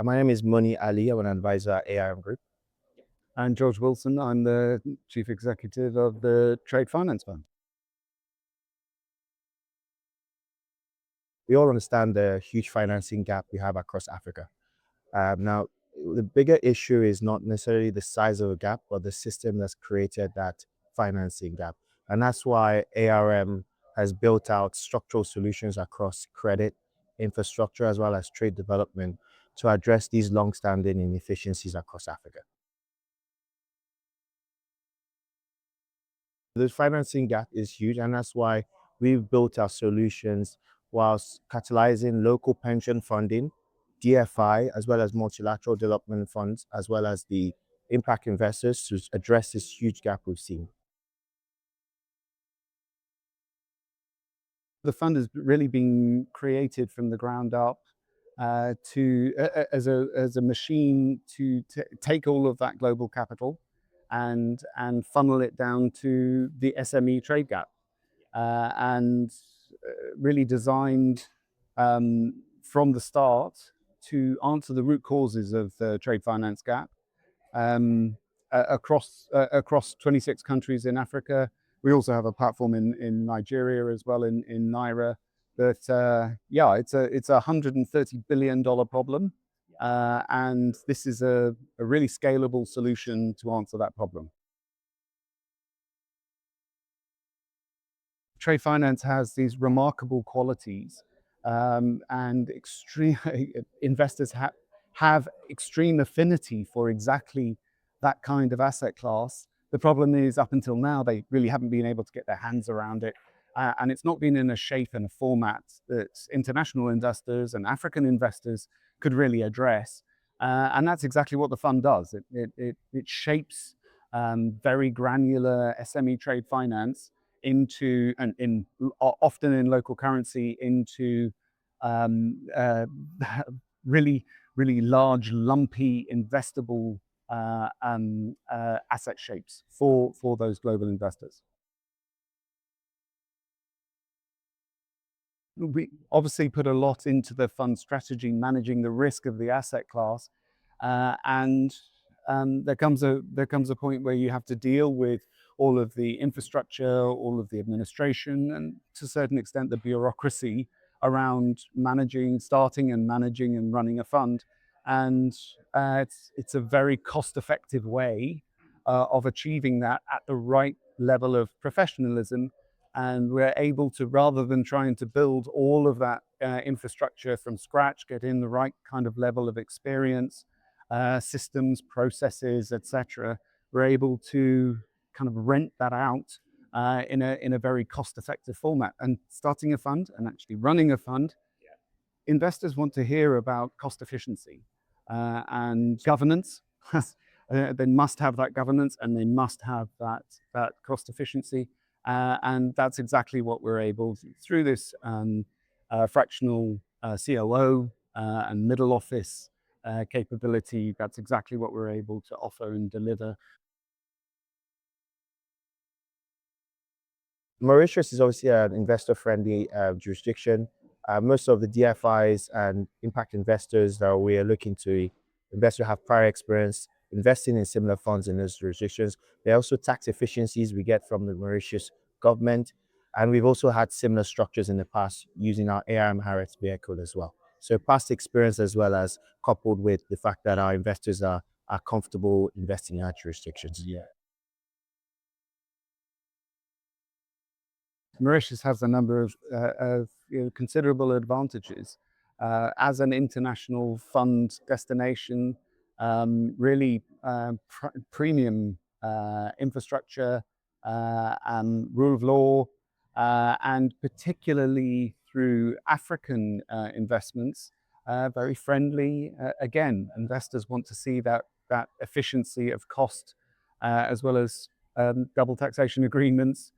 My name is Moni Ali. I'm an advisor at ARM Group. And George Wilson, I'm the Chief Executive of the Trade Finance Fund. We all understand the huge financing gap we have across Africa. Now, the bigger issue is not necessarily the size of the gap, but the system that's created that financing gap. And that's why ARM has built out structural solutions across credit, infrastructure, as well as trade development to address these long-standing inefficiencies across Africa. The financing gap is huge, and that's why we've built our solutions whilst catalyzing local pension funding, DFI, as well as multilateral development funds, as well as the impact investors to address this huge gap we've seen. The fund has really been created from the ground up as a machine to take all of that global capital and funnel it down to the SME trade gap, and really designed from the start to answer the root causes of the trade finance gap, um, across 26 countries in Africa. We also have a platform in Nigeria as well, in Naira. But yeah, it's a $130 billion problem, and this is a really scalable solution to answer that problem. Trade finance has these remarkable qualities, and extreme investors have extreme affinity for exactly that kind of asset class. The problem is, up until now, they really haven't been able to get their hands around it, and it's not been in a shape and a format that international investors and African investors could really address. And that's exactly what the fund does. It shapes very granular SME trade finance into, and often in local currency, into um, uh, really, really large, lumpy, investable asset shapes for those global investors. We obviously put a lot into the fund strategy, managing the risk of the asset class, and there comes a point where you have to deal with all of the infrastructure, all of the administration, and to a certain extent the bureaucracy around starting and managing and running a fund. And it's a very cost-effective way of achieving that at the right level of professionalism, and we're able to, rather than trying to build all of that infrastructure from scratch, get in the right kind of level of experience, systems, processes, etc. We're able to kind of rent that out in a very cost-effective format. And starting a fund and actually running a fund, investors want to hear about cost efficiency and governance. They must have that governance, and they must have that cost efficiency, and that's exactly what we're able to, through this fractional COO and middle office capability. That's exactly what we're able to offer and deliver. Mauritius is obviously an investor-friendly jurisdiction. Most of the DFIs and impact investors that we are looking to invest have prior experience investing in similar funds in those jurisdictions. There are also tax efficiencies we get from the Mauritius government, and we've also had similar structures in the past using our ARM Harriet vehicle as well. So past experience, as well as coupled with the fact that our investors are comfortable investing in our jurisdictions. Yeah. Mauritius has a number of considerable advantages as an international fund destination. Really premium infrastructure and rule of law, and particularly through African investments, very friendly. Again, investors want to see that efficiency of cost, as well as double taxation agreements,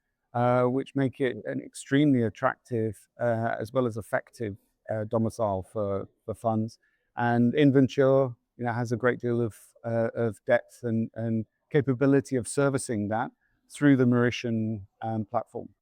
which make it an extremely attractive as well as effective domicile for funds. And Inventure, has a great deal of depth and capability of servicing that through the Mauritian platform.